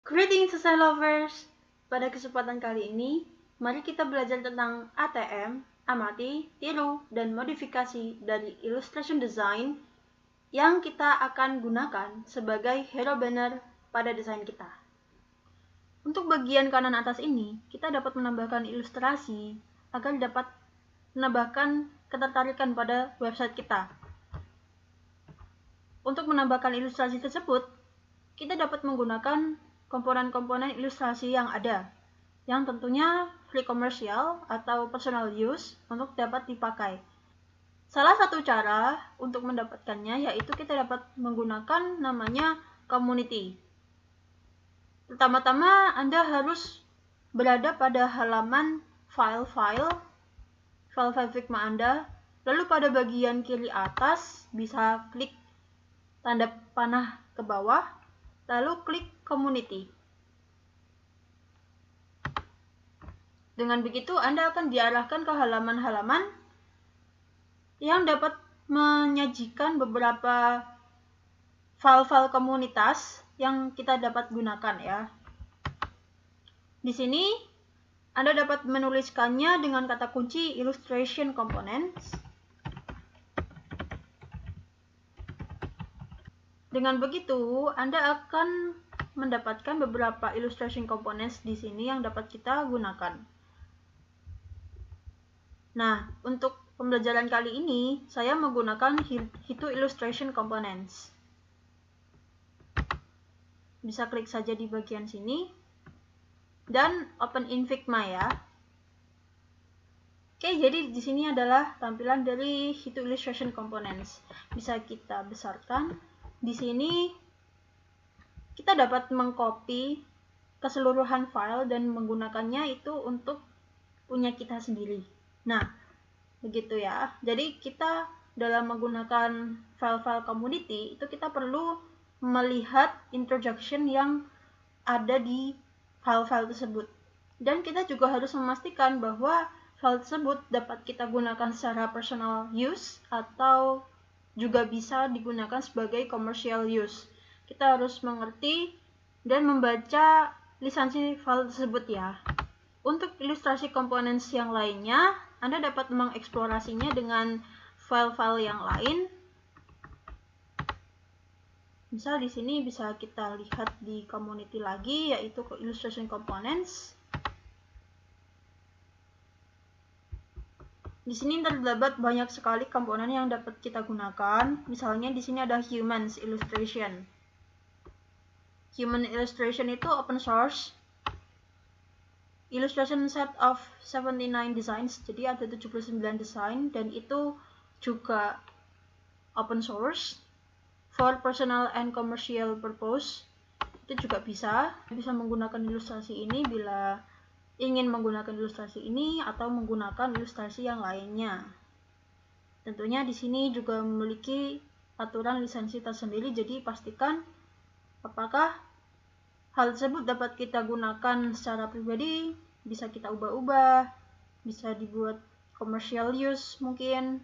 Greetings design lovers. Pada kesempatan kali ini, mari kita belajar tentang ATM, amati, tiru, dan modifikasi dari illustration design yang kita akan gunakan sebagai hero banner pada desain kita. Untuk bagian kanan atas ini, kita dapat menambahkan ilustrasi agar dapat menambahkan ketertarikan pada website kita. Untuk menambahkan ilustrasi tersebut, kita dapat menggunakan komponen-komponen ilustrasi yang ada, yang tentunya free commercial atau personal use untuk dapat dipakai. Salah satu cara untuk mendapatkannya yaitu kita dapat menggunakan namanya community. Pertama-tama Anda harus berada pada halaman file Figma Anda, lalu pada bagian kiri atas bisa klik tanda panah ke bawah, lalu klik community. Dengan begitu Anda akan diarahkan ke halaman-halaman yang dapat menyajikan beberapa file-file komunitas yang kita dapat gunakan ya. Di sini Anda dapat menuliskannya dengan kata kunci illustration components. Dengan begitu, Anda akan mendapatkan beberapa illustration components di sini yang dapat kita gunakan. Nah, untuk pembelajaran kali ini, saya menggunakan Hito Illustration Components. Bisa klik saja di bagian sini, dan Open in Figma ya. Oke, jadi di sini adalah tampilan dari Hito Illustration Components. Bisa kita besarkan. Di sini kita dapat mengcopy keseluruhan file dan menggunakannya itu untuk punya kita sendiri. Nah, begitu ya. Jadi kita dalam menggunakan file-file community itu kita perlu melihat interjection yang ada di file-file tersebut. Dan kita juga harus memastikan bahwa file tersebut dapat kita gunakan secara personal use atau juga bisa digunakan sebagai commercial use. Kita harus mengerti dan membaca lisensi file tersebut ya. Untuk ilustrasi komponen yang lainnya, Anda dapat mengeksplorasinya dengan file-file yang lain. Misal di sini bisa kita lihat di community lagi, yaitu ke illustration components. Di sini terdapat banyak sekali komponen yang dapat kita gunakan. Misalnya di sini ada humans illustration. Human illustration itu open source. Illustration set of 79 designs. Jadi ada 79 desain dan itu juga open source. For personal and commercial purpose. Itu juga bisa menggunakan ilustrasi ini bila ingin menggunakan ilustrasi ini atau menggunakan ilustrasi yang lainnya. Tentunya di sini juga memiliki aturan lisensi tersendiri, jadi pastikan apakah hal tersebut dapat kita gunakan secara pribadi, bisa kita ubah-ubah, bisa dibuat commercial use mungkin,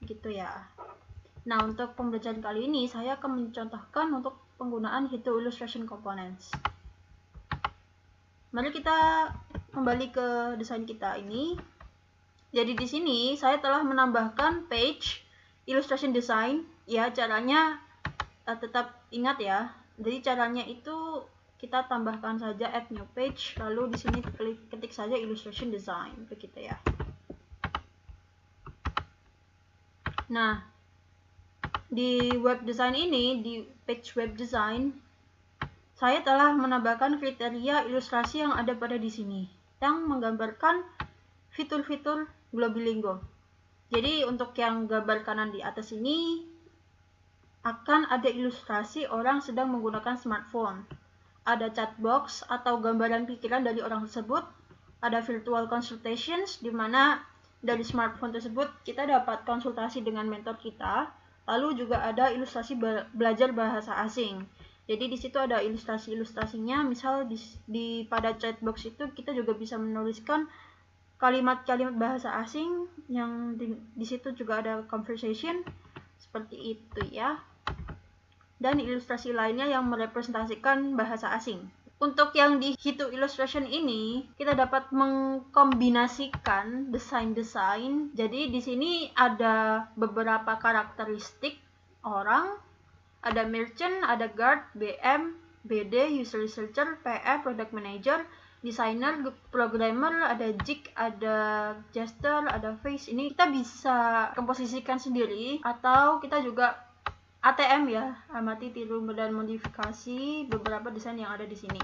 gitu ya. Nah, untuk pembelajaran kali ini saya akan mencontohkan untuk penggunaan Hito Illustration Components. Mari kita kembali ke desain kita ini. Jadi di sini saya telah menambahkan page illustration design. Ya, caranya tetap ingat ya. Jadi caranya itu kita tambahkan saja add new page, lalu di sini ketik saja illustration design, begitu ya. Nah, di web design ini, di page web design, saya telah menambahkan kriteria ilustrasi yang ada pada di sini, yang menggambarkan fitur-fitur Globilingo. Jadi untuk yang gambar kanan di atas ini akan ada ilustrasi orang sedang menggunakan smartphone. Ada chat box atau gambaran pikiran dari orang tersebut. Ada virtual consultations di mana dari smartphone tersebut kita dapat konsultasi dengan mentor kita. Lalu juga ada ilustrasi belajar bahasa asing. Jadi di situ ada ilustrasi-ilustrasinya. Misal pada chatbox itu kita juga bisa menuliskan kalimat-kalimat bahasa asing yang di situ juga ada conversation seperti itu ya. Dan ilustrasi lainnya yang merepresentasikan bahasa asing. Untuk yang di Hito Illustration ini, kita dapat mengkombinasikan desain-desain. Jadi di sini ada beberapa karakteristik orang, ada merchant, ada guard, BM, BD, user researcher, PE, product manager, designer, programmer, ada jig, ada gesture, ada face. Ini kita bisa komposisikan sendiri, atau kita juga ATM ya, amati, tiru, dan modifikasi beberapa desain yang ada di sini.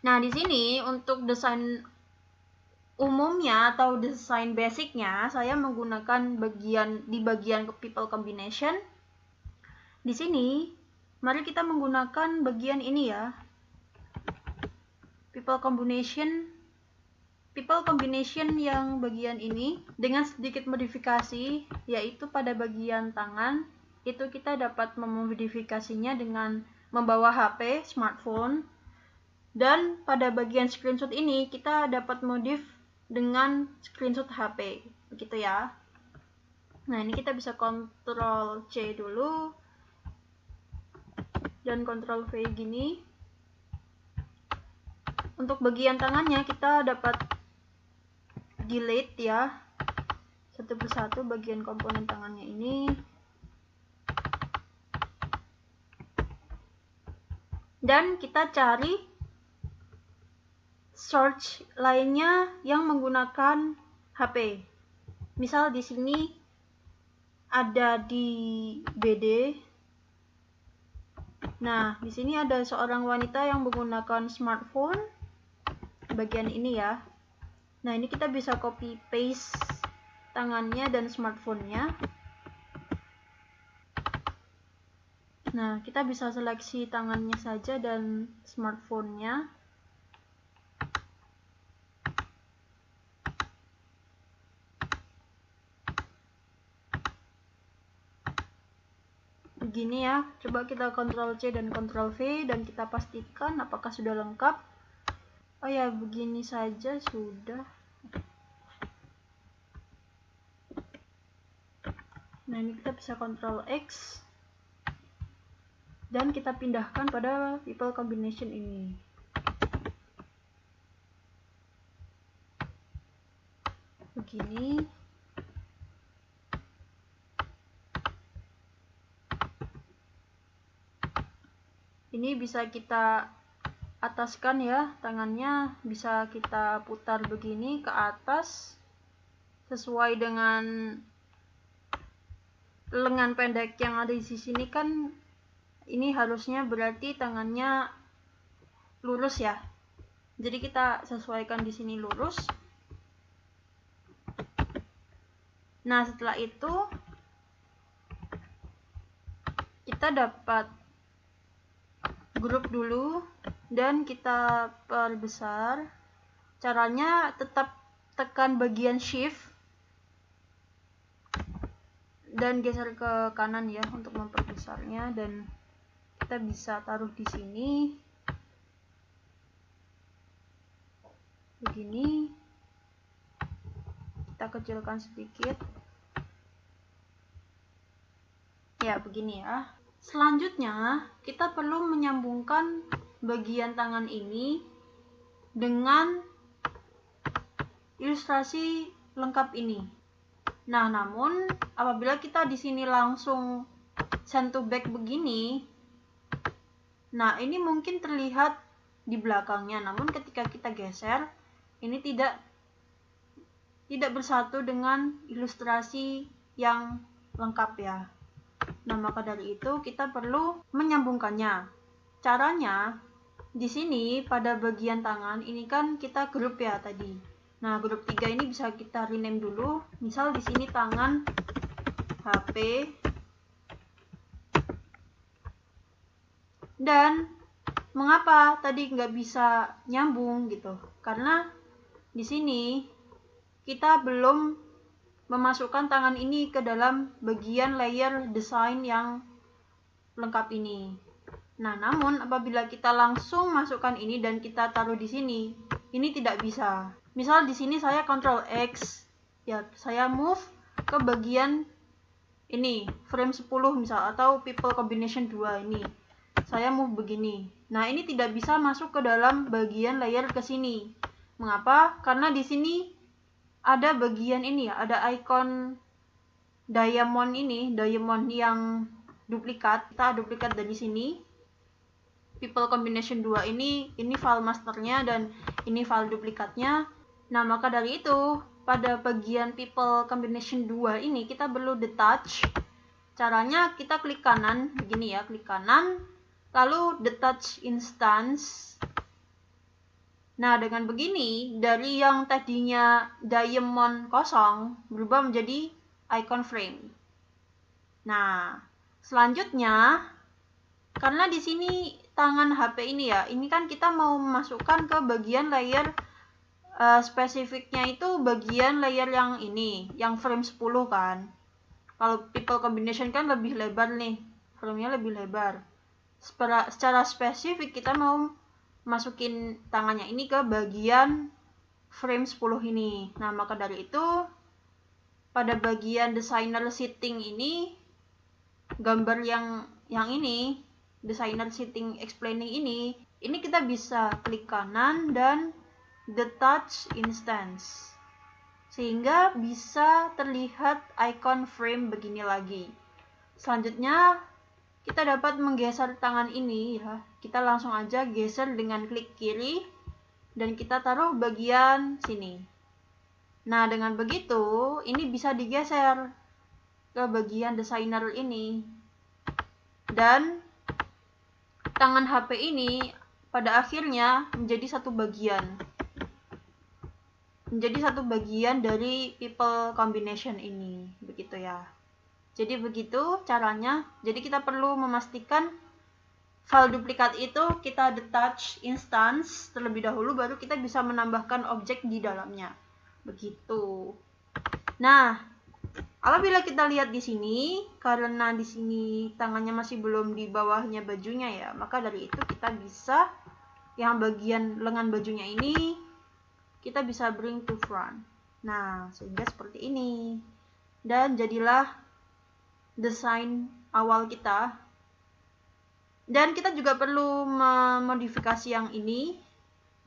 Nah, di sini untuk desain umumnya atau desain basicnya, saya menggunakan bagian people combination. Di sini, mari kita menggunakan bagian ini ya, people combination yang bagian ini dengan sedikit modifikasi, yaitu pada bagian tangan. Itu kita dapat memodifikasinya dengan membawa HP, smartphone, dan pada bagian screenshot ini kita dapat modif dengan screenshot HP, begitu ya. Nah, ini kita bisa Ctrl C dulu dan Ctrl V gini. Untuk bagian tangannya kita dapat delete ya, satu persatu bagian komponen tangannya ini. Dan kita cari search lainnya yang menggunakan HP. Misal di sini ada di BD. Nah, di sini ada seorang wanita yang menggunakan smartphone. Bagian ini ya. Nah, ini kita bisa copy paste tangannya dan smartphone-nya. Nah, kita bisa seleksi tangannya saja dan smartphone-nya. Begini ya, coba kita Ctrl C dan Ctrl V dan kita pastikan apakah sudah lengkap. Oh ya, begini saja sudah. Nah, ini kita bisa Ctrl X dan kita pindahkan pada people combination ini. Begini. Ini bisa kita ataskan ya, tangannya bisa kita putar begini ke atas sesuai dengan lengan pendek yang ada di sini kan. Ini harusnya berarti tangannya lurus ya. Jadi kita sesuaikan di sini lurus. Nah, setelah itu kita dapat grup dulu dan kita perbesar. Caranya tetap tekan bagian shift dan geser ke kanan ya untuk memperbesarnya, dan kita bisa taruh di sini begini. Kita kecilkan sedikit ya, begini ya. Selanjutnya kita perlu menyambungkan bagian tangan ini dengan ilustrasi lengkap ini. Nah, namun apabila kita di sini langsung send to back begini, nah ini mungkin terlihat di belakangnya, namun ketika kita geser ini tidak bersatu dengan ilustrasi yang lengkap ya. Nah, maka dari itu kita perlu menyambungkannya. Caranya di sini pada bagian tangan ini kan kita grup ya tadi. Nah, grup 3 ini bisa kita rename dulu. Misal di sini tangan HP. Dan mengapa tadi nggak bisa nyambung gitu? Karena di sini kita belum memasukkan tangan ini ke dalam bagian layer desain yang lengkap ini. Nah, namun apabila kita langsung masukkan ini dan kita taruh di sini, ini tidak bisa. Misal di sini saya Ctrl X, ya saya move ke bagian ini, frame 10 misal, atau people combination 2 ini. saya move begini. Nah, ini tidak bisa masuk ke dalam bagian layer ke sini. Mengapa? Karena di sini ada bagian ini ya, ada icon diamond ini, diamond yang duplikat. Kita duplikat dari sini. People combination 2 ini file masternya dan ini file duplikatnya. Nah, maka dari itu pada bagian people combination 2 ini kita perlu detach. Caranya kita klik kanan begini ya, klik kanan lalu detach instance. Nah, dengan begini dari yang tadinya diamond kosong berubah menjadi icon frame. Nah, selanjutnya karena di sini tangan HP ini ya, ini kan kita mau memasukkan ke bagian layer spesifiknya itu bagian layer yang ini, yang frame 10 kan. Kalau people combination kan lebih lebar nih, frame-nya lebih lebar. Secara spesifik kita mau masukin tangannya ini ke bagian frame 10 ini. Nah, maka dari itu pada bagian designer setting ini, gambar yang ini, designer setting explaining ini kita bisa klik kanan dan detach instance sehingga bisa terlihat icon frame begini lagi. Selanjutnya kita dapat menggeser tangan ini ya. Kita langsung aja geser dengan klik kiri dan kita taruh bagian sini. Nah, dengan begitu ini bisa digeser ke bagian designer ini. Dan tangan HP ini pada akhirnya menjadi satu bagian. Menjadi satu bagian dari people combination ini, begitu ya. Jadi begitu caranya. Jadi kita perlu memastikan file duplikat itu kita detach instance terlebih dahulu, baru kita bisa menambahkan objek di dalamnya. Begitu. Nah, apabila kita lihat di sini, karena di sini tangannya masih belum di bawahnya bajunya ya, maka dari itu kita bisa yang bagian lengan bajunya ini kita bisa bring to front. Nah, sehingga seperti ini. Dan jadilah desain awal kita. Dan kita juga perlu memodifikasi yang ini.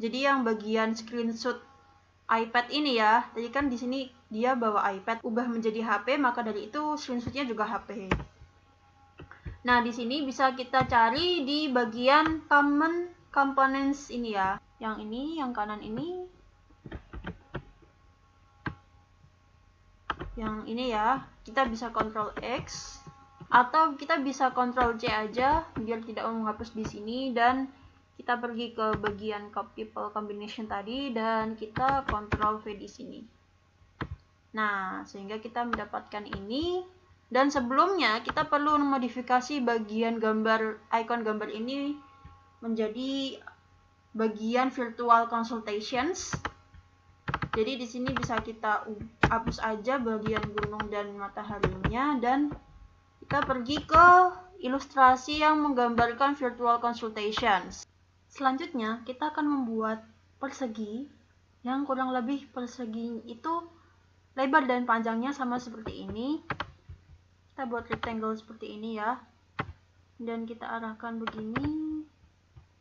Jadi yang bagian screenshot iPad ini ya. Tadi kan di sini dia bawa iPad, ubah menjadi HP, maka dari itu screenshotnya juga HP. Nah, di sini bisa kita cari di bagian common components ini ya. Yang ini, yang kanan ini. Yang ini ya, kita bisa Ctrl X atau kita bisa Ctrl C aja biar tidak menghapus di sini, dan kita pergi ke bagian people combination tadi dan kita Ctrl V di sini. Nah, sehingga kita mendapatkan ini. Dan sebelumnya kita perlu memodifikasi bagian gambar, icon gambar ini menjadi bagian virtual consultations. Jadi di sini bisa kita hapus aja bagian gunung dan mataharinya dan kita pergi ke ilustrasi yang menggambarkan virtual consultations. Selanjutnya kita akan membuat persegi yang kurang lebih persegi itu lebar dan panjangnya sama seperti ini. Kita buat rectangle seperti ini ya. Dan kita arahkan begini.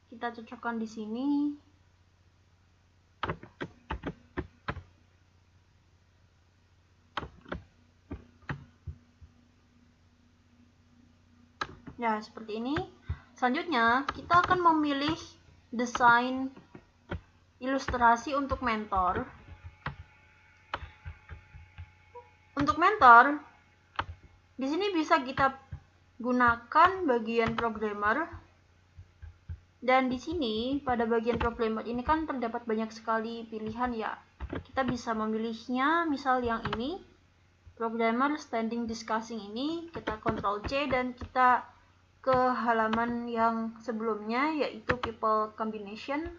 Kita cocokkan di sini. Ya, seperti ini. Selanjutnya, kita akan memilih desain ilustrasi untuk mentor. Untuk mentor, di sini bisa kita gunakan bagian programmer. Dan di sini, pada bagian programmer ini kan terdapat banyak sekali pilihan ya. Kita bisa memilihnya, misal yang ini. Programmer standing discussing ini, kita Ctrl C dan kita ke halaman yang sebelumnya yaitu people combination.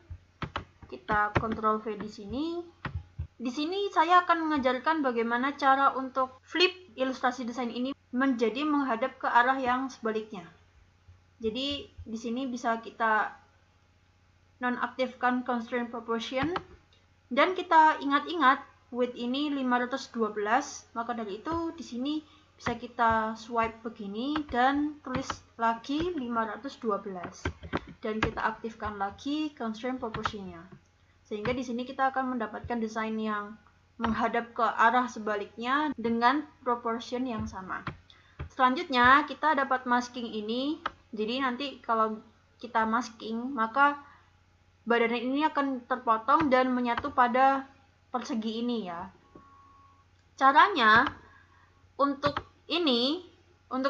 Kita Ctrl V di sini. Di sini saya akan mengajarkan bagaimana cara untuk flip ilustrasi desain ini menjadi menghadap ke arah yang sebaliknya. Jadi di sini bisa kita nonaktifkan constraint proportion dan kita ingat-ingat width ini 512, maka dari itu di sini bisa kita swipe begini dan tulis lagi 512 dan kita aktifkan lagi constraint proportionnya, sehingga di sini kita akan mendapatkan desain yang menghadap ke arah sebaliknya dengan proportion yang sama. Selanjutnya kita dapat masking ini. Jadi nanti kalau kita masking, maka badan ini akan terpotong dan menyatu pada persegi ini ya. Caranya untuk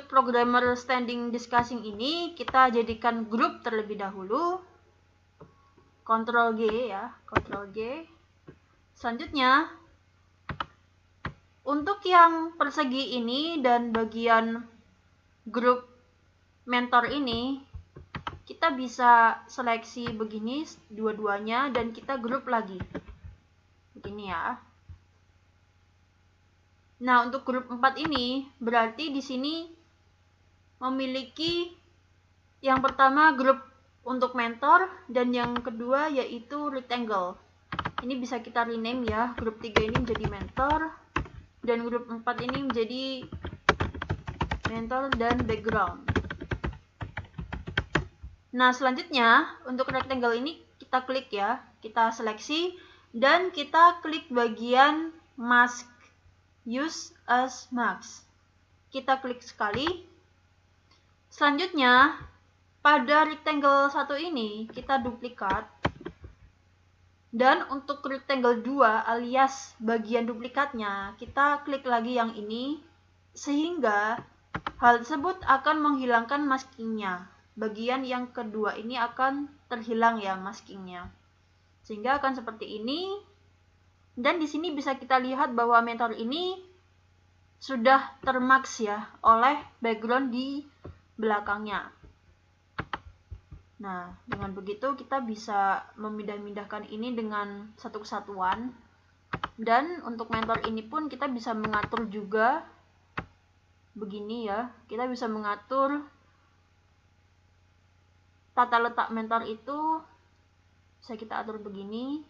programmer standing discussing ini kita jadikan grup terlebih dahulu. Ctrl G ya, Ctrl G. Selanjutnya untuk yang persegi ini dan bagian grup mentor ini, kita bisa seleksi begini dua-duanya dan kita grup lagi. Begini ya. Nah, untuk grup 4 ini berarti di sini memiliki yang pertama grup untuk mentor dan yang kedua yaitu rectangle. Ini bisa kita rename ya. Grup 3 ini menjadi mentor dan grup 4 ini menjadi mentor dan background. Nah, selanjutnya untuk rectangle ini kita klik ya, kita seleksi dan kita klik bagian mask, use as mask. Kita klik sekali. Selanjutnya pada rectangle 1 ini kita duplikat. Dan untuk rectangle 2 alias bagian duplikatnya, kita klik lagi yang ini, sehingga hal tersebut akan menghilangkan maskingnya. Bagian yang kedua ini akan terhilang ya maskingnya. Sehingga akan seperti ini. Dan di sini bisa kita lihat bahwa mentor ini sudah termask ya oleh background di belakangnya. Nah, dengan begitu kita bisa memindah-mindahkan ini dengan satu kesatuan. Dan untuk mentor ini pun kita bisa mengatur juga begini ya. Kita bisa mengatur tata letak mentor itu bisa kita atur begini.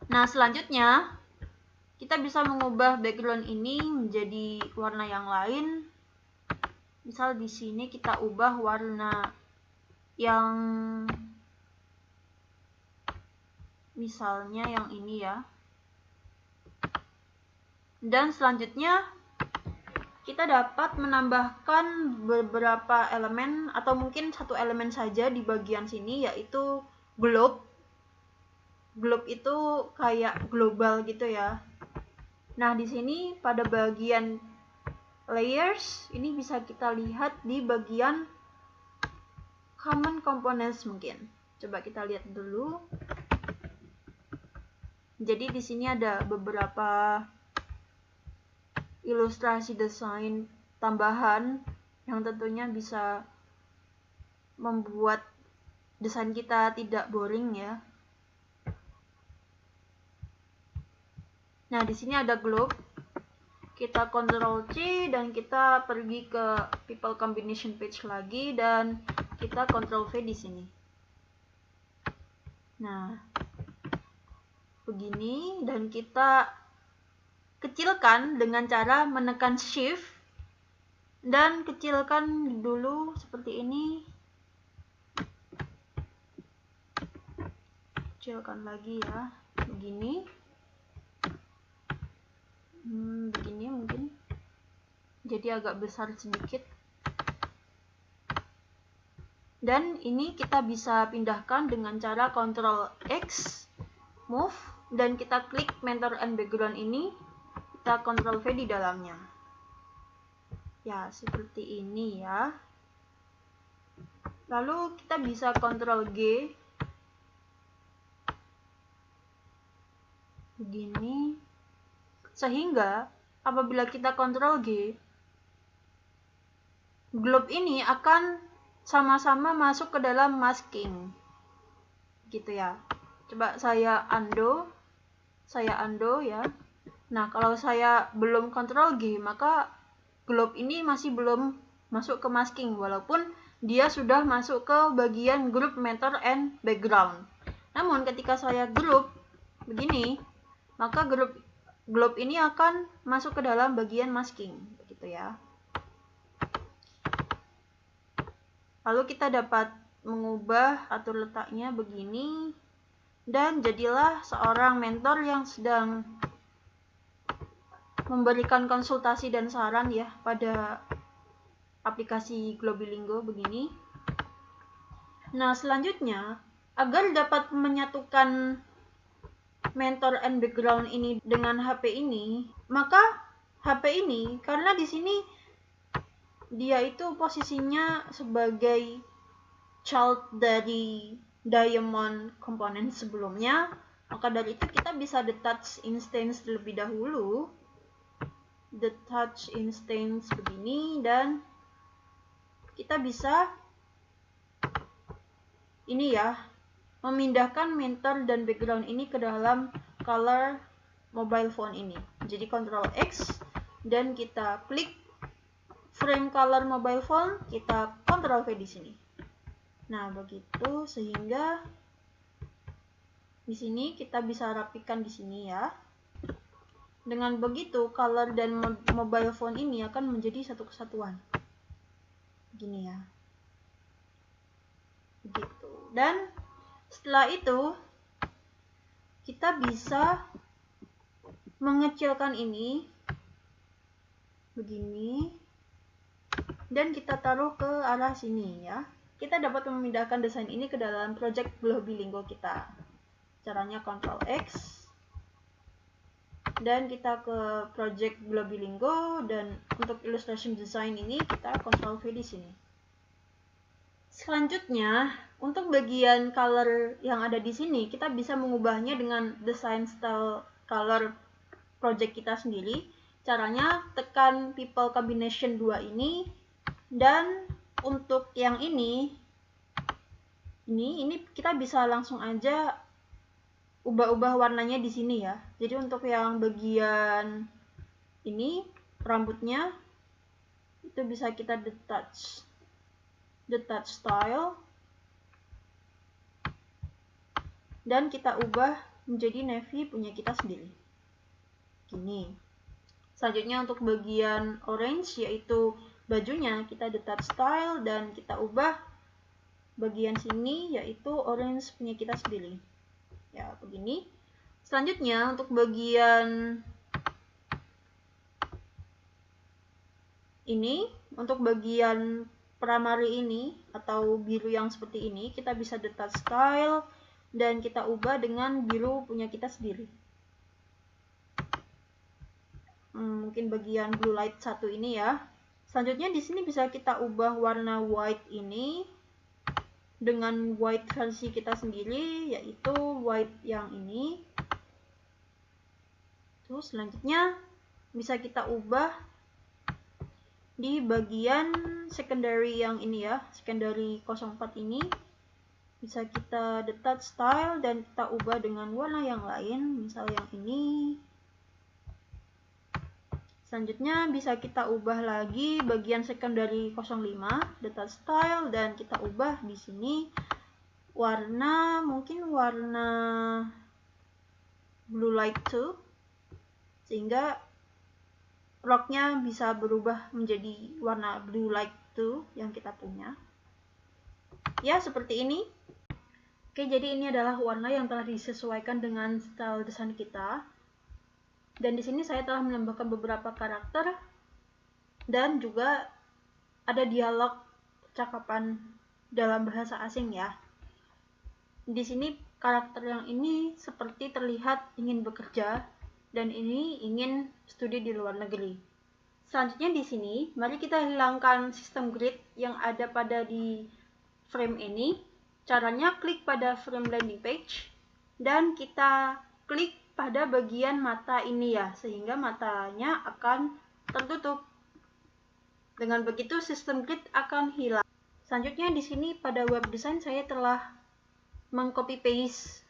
Nah, selanjutnya kita bisa mengubah background ini menjadi warna yang lain. Misal di sini kita ubah warna yang misalnya yang ini ya. Dan selanjutnya kita dapat menambahkan beberapa elemen atau mungkin satu elemen saja di bagian sini, yaitu globe. Globe itu kayak global gitu ya. Nah, di sini pada bagian layers ini bisa kita lihat di bagian common components mungkin. Coba kita lihat dulu. Jadi di sini ada beberapa ilustrasi desain tambahan yang tentunya bisa membuat desain kita tidak boring ya. Nah, di sini ada globe. Kita Ctrl C dan kita pergi ke people combination page lagi dan kita Ctrl V di sini. Nah, begini, dan kita kecilkan dengan cara menekan shift dan kecilkan dulu seperti ini. Kecilkan lagi ya, begini. Begini mungkin. Jadi agak besar sedikit. Dan ini kita bisa pindahkan dengan cara Ctrl X, move, dan kita klik mentor and background ini, kita Ctrl V di dalamnya. Ya, seperti ini ya. Lalu kita bisa Ctrl G. Begini. Sehingga apabila kita Ctrl G, globe ini akan sama-sama masuk ke dalam masking. Gitu ya. Coba saya undo ya. Nah, kalau saya belum Ctrl G, maka globe ini masih belum masuk ke masking, walaupun dia sudah masuk ke bagian group mentor and background. Namun ketika saya group begini, maka globe ini akan masuk ke dalam bagian masking, begitu itu ya. Lalu kita dapat mengubah atur letaknya begini, dan jadilah seorang mentor yang sedang memberikan konsultasi dan saran ya pada aplikasi Globilingo begini. Nah, selanjutnya agar dapat menyatukan mentor and background ini dengan HP ini, maka HP ini karena di sini dia itu posisinya sebagai child dari diamond komponen sebelumnya, maka dari itu kita bisa detach instance terlebih dahulu. Detach instance begini, dan kita bisa ini ya, memindahkan mentor dan background ini ke dalam color mobile phone ini. Jadi Ctrl X dan kita klik frame color mobile phone, kita Ctrl V di sini. Nah, begitu sehingga di sini kita bisa rapikan di sini ya. Dengan begitu, color dan mobile phone ini akan menjadi satu kesatuan. Begini ya. Begitu. Dan setelah itu kita bisa mengecilkan ini begini. Dan kita taruh ke arah sini ya. Kita dapat memindahkan desain ini ke dalam project Globilingo kita. Caranya Ctrl X. Dan kita ke project Globilingo, dan untuk illustration design ini kita Ctrl V di sini. Selanjutnya, untuk bagian color yang ada di sini, kita bisa mengubahnya dengan design style color project kita sendiri. Caranya tekan people combination 2 ini. Dan untuk yang ini kita bisa langsung aja ubah-ubah warnanya di sini ya. Jadi untuk yang bagian ini rambutnya itu bisa kita detach style dan kita ubah menjadi navy punya kita sendiri. Gini. Selanjutnya untuk bagian orange yaitu bajunya, kita detach style dan kita ubah bagian sini yaitu orange punya kita sendiri. Ya, begini. Selanjutnya untuk bagian ini, untuk bagian primary ini atau biru yang seperti ini, kita bisa detach style dan kita ubah dengan biru punya kita sendiri. Mungkin bagian blue light 1 ini ya. Selanjutnya di sini bisa kita ubah warna white ini dengan white versi kita sendiri, yaitu white yang ini. Terus selanjutnya bisa kita ubah di bagian secondary yang ini ya, secondary 04 ini. Bisa kita detach style dan kita ubah dengan warna yang lain, misal yang ini. Selanjutnya bisa kita ubah lagi bagian secondary 05, detach style, dan kita ubah di sini warna, mungkin warna blue light 2, sehingga roknya bisa berubah menjadi warna blue light 2 yang kita punya. Ya, seperti ini. Oke, jadi ini adalah warna yang telah disesuaikan dengan style desain kita. Dan di sini saya telah menambahkan beberapa karakter dan juga ada dialog percakapan dalam bahasa asing ya. Di sini karakter yang ini seperti terlihat ingin bekerja dan ini ingin studi di luar negeri. Selanjutnya di sini, mari kita hilangkan sistem grid yang ada pada di frame ini. Caranya klik pada frame landing page dan kita klik pada bagian mata ini ya, sehingga matanya akan tertutup. Dengan begitu sistem grid akan hilang. Selanjutnya di sini pada web design saya telah mengcopy paste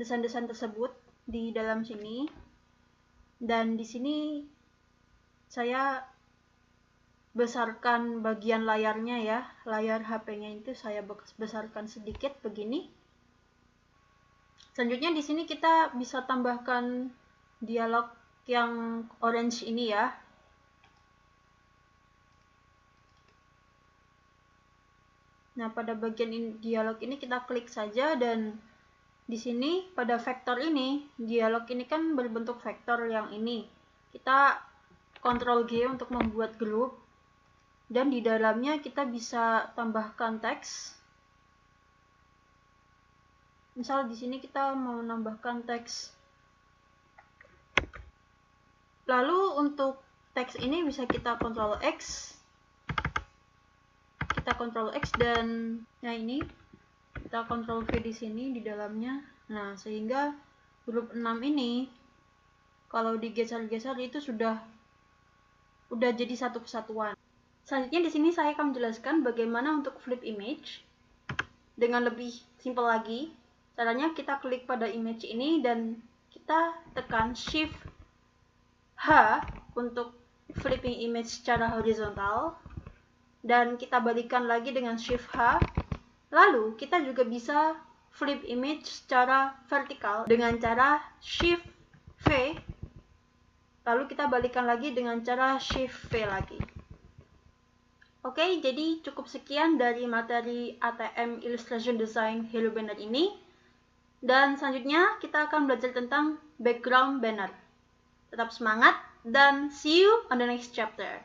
desain-desain tersebut di dalam sini. Dan di sini saya besarkan bagian layarnya ya, layar HP-nya itu saya besarkan sedikit begini. Selanjutnya di sini kita bisa tambahkan dialog yang orange ini ya. Nah, pada bagian dialog ini kita klik saja, dan di sini pada vektor ini, dialog ini kan berbentuk vektor yang ini. Kita Ctrl G untuk membuat grup, dan di dalamnya kita bisa tambahkan teks. Misal di sini kita mau menambahkan teks. Lalu untuk teks ini bisa kita Ctrl X. Kita Ctrl X, dan nah ini kita Ctrl V di sini di dalamnya. Nah, sehingga grup 6 ini kalau digeser-geser itu sudah jadi satu kesatuan. Selanjutnya di sini saya akan menjelaskan bagaimana untuk flip image dengan lebih simpel lagi. Caranya kita klik pada image ini dan kita tekan Shift H untuk flipping image secara horizontal, dan kita balikkan lagi dengan Shift H. Lalu kita juga bisa flip image secara vertikal dengan cara Shift V. Lalu kita balikkan lagi dengan cara Shift V lagi. Oke, jadi cukup sekian dari materi ATM Illustration Design Hero Banner ini. Dan selanjutnya kita akan belajar tentang background banner. Tetap semangat dan see you on the next chapter.